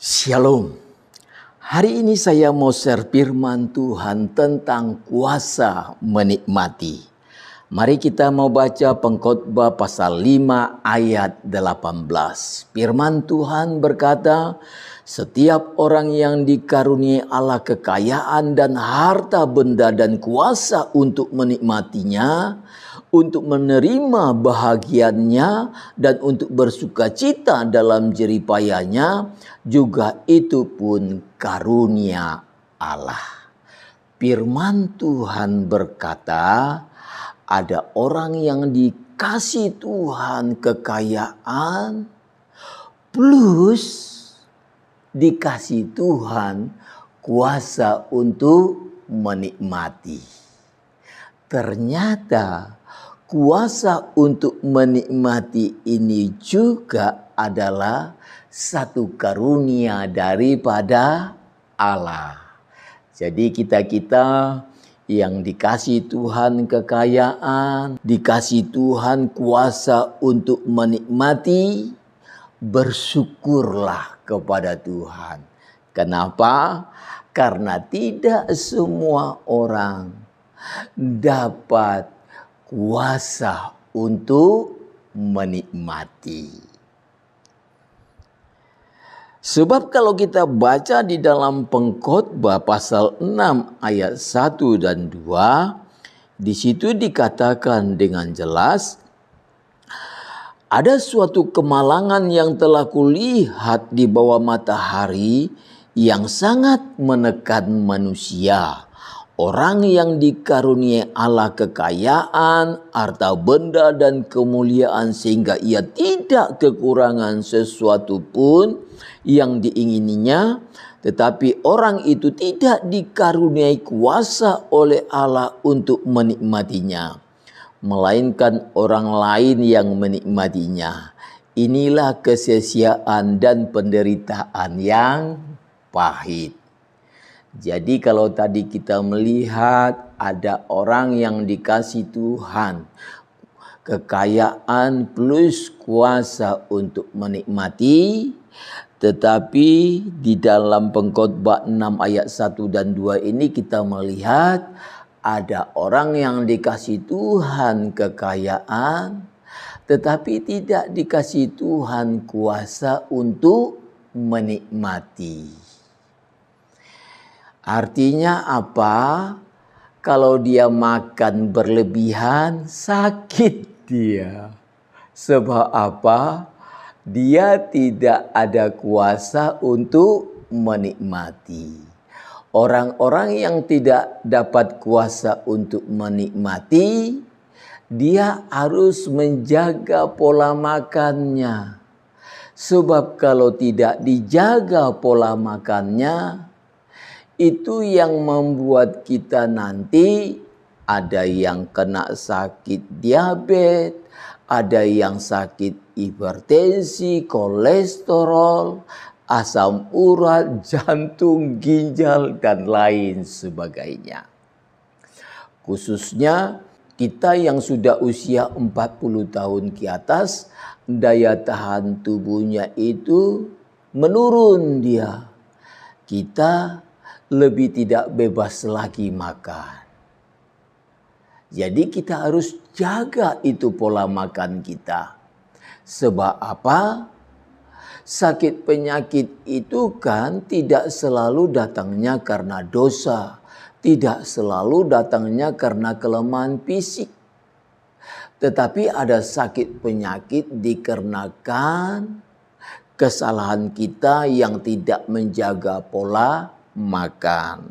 Shalom. Hari ini saya mau share firman Tuhan tentang kuasa menikmati. Mari kita mau baca Pengkhotbah pasal 5 ayat 18. Firman Tuhan berkata, setiap orang yang dikaruniai Allah kekayaan dan harta benda dan kuasa untuk menikmatinya, untuk menerima bahagiannya dan untuk bersukacita dalam jeripayanya, juga itu pun karunia Allah. Firman Tuhan berkata, ada orang yang dikasih Tuhan kekayaan plus dikasih Tuhan kuasa untuk menikmati. Ternyata kuasa untuk menikmati ini juga adalah satu karunia daripada Allah. Jadi kita yang dikasih Tuhan kekayaan, dikasih Tuhan kuasa untuk menikmati, bersyukurlah kepada Tuhan. Kenapa? Karena tidak semua orang dapat kuasa untuk menikmati. Sebab kalau kita baca di dalam Pengkhotbah pasal 6 ayat 1 dan 2, di situ dikatakan dengan jelas, ada suatu kemalangan yang telah kulihat di bawah matahari yang sangat menekan manusia. Orang yang dikaruniai Allah kekayaan, harta benda dan kemuliaan sehingga ia tidak kekurangan sesuatu pun yang diingininya, tetapi orang itu tidak dikaruniai kuasa oleh Allah untuk menikmatinya, melainkan orang lain yang menikmatinya. Inilah kesia-siaan dan penderitaan yang pahit. Jadi kalau tadi kita melihat ada orang yang dikasih Tuhan kekayaan plus kuasa untuk menikmati, tetapi di dalam Pengkhotbah 6 ayat 1 dan 2 ini kita melihat ada orang yang dikasih Tuhan kekayaan, tetapi tidak dikasih Tuhan kuasa untuk menikmati. Artinya apa? Kalau dia makan berlebihan, sakit dia. Sebab apa? Dia tidak ada kuasa untuk menikmati. Orang-orang yang tidak dapat kuasa untuk menikmati, dia harus menjaga pola makannya. Sebab kalau tidak dijaga pola makannya, itu yang membuat kita nanti ada yang kena sakit diabetes, ada yang sakit hipertensi, kolesterol, asam urat, jantung, ginjal, dan lain sebagainya. Khususnya kita yang sudah usia 40 tahun ke atas, daya tahan tubuhnya itu menurun dia. Kita lebih tidak bebas lagi makan. Jadi kita harus jaga itu pola makan kita. Sebab apa? Sakit penyakit itu kan tidak selalu datangnya karena dosa. Tidak selalu datangnya karena kelemahan fisik. Tetapi ada sakit penyakit dikarenakan kesalahan kita yang tidak menjaga pola makan.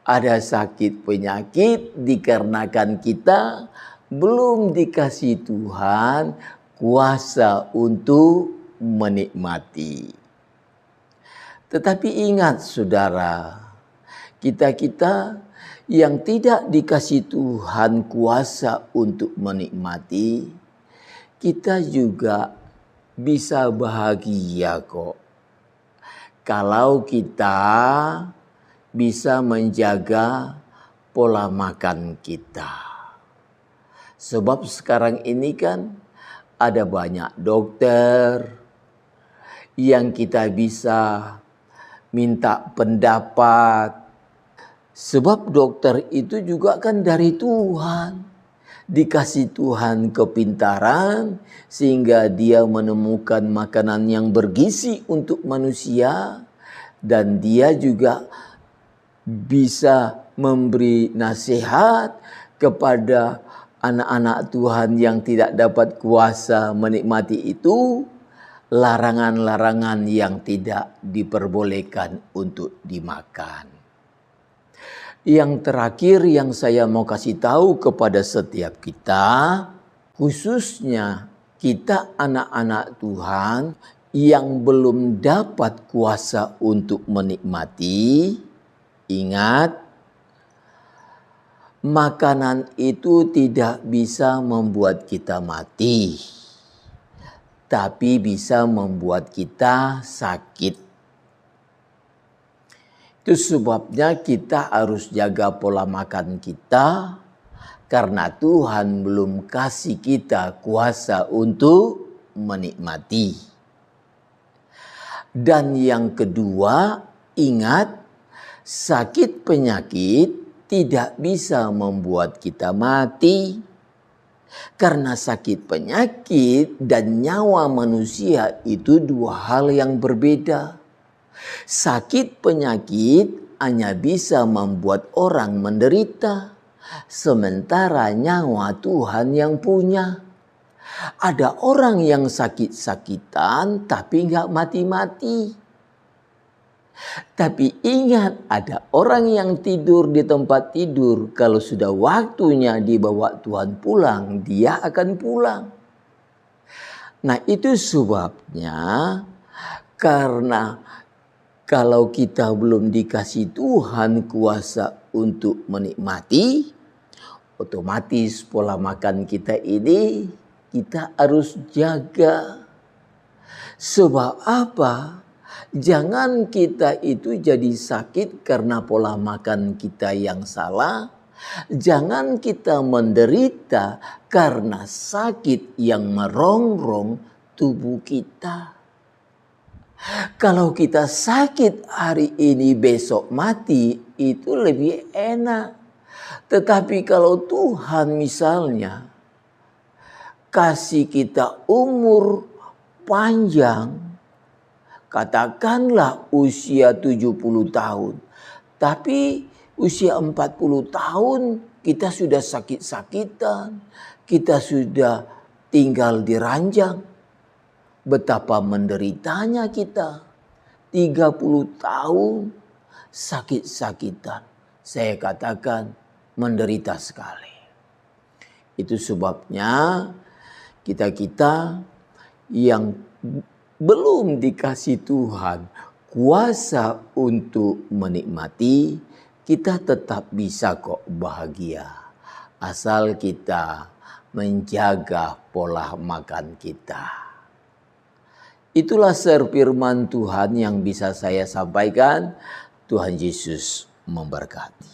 Ada sakit penyakit dikarenakan kita belum dikasih Tuhan kuasa untuk menikmati. Tetapi ingat saudara, kita yang tidak dikasih Tuhan kuasa untuk menikmati, kita juga bisa bahagia kok. Kalau kita bisa menjaga pola makan kita. Sebab sekarang ini kan ada banyak dokter yang kita bisa minta pendapat. Sebab dokter itu juga kan dari Tuhan. Dikasih Tuhan kepintaran sehingga dia menemukan makanan yang bergizi untuk manusia. Dan dia juga bisa memberi nasihat kepada anak-anak Tuhan yang tidak dapat kuasa menikmati itu. Larangan-larangan yang tidak diperbolehkan untuk dimakan. Yang terakhir yang saya mau kasih tahu kepada setiap kita, khususnya kita anak-anak Tuhan yang belum dapat kuasa untuk menikmati, ingat, makanan itu tidak bisa membuat kita mati, tapi bisa membuat kita sakit. Itu sebabnya kita harus jaga pola makan kita karena Tuhan belum kasih kita kuasa untuk menikmati. Dan yang kedua, ingat, sakit penyakit tidak bisa membuat kita mati. Karena sakit penyakit dan nyawa manusia itu dua hal yang berbeda. Sakit penyakit hanya bisa membuat orang menderita, sementara nyawa Tuhan yang punya. Ada orang yang sakit-sakitan tapi nggak mati-mati. Tapi ingat, ada orang yang tidur di tempat tidur. Kalau sudah waktunya dibawa Tuhan pulang, dia akan pulang. Nah, itu sebabnya karena kalau kita belum dikasih Tuhan kuasa untuk menikmati, otomatis pola makan kita ini kita harus jaga. Sebab apa? Jangan kita itu jadi sakit karena pola makan kita yang salah. Jangan kita menderita karena sakit yang merongrong tubuh kita. Kalau kita sakit hari ini besok mati itu lebih enak. Tetapi kalau Tuhan misalnya kasih kita umur panjang, katakanlah usia 70 tahun. Tapi usia 40 tahun kita sudah sakit-sakitan. Kita sudah tinggal di ranjang. Betapa menderitanya kita. 30 tahun sakit-sakitan. Saya katakan menderita sekali. Itu sebabnya kita yang belum dikasih Tuhan kuasa untuk menikmati, kita tetap bisa kok bahagia. Asal kita menjaga pola makan kita. Itulah firman Tuhan yang bisa saya sampaikan. Tuhan Yesus memberkati.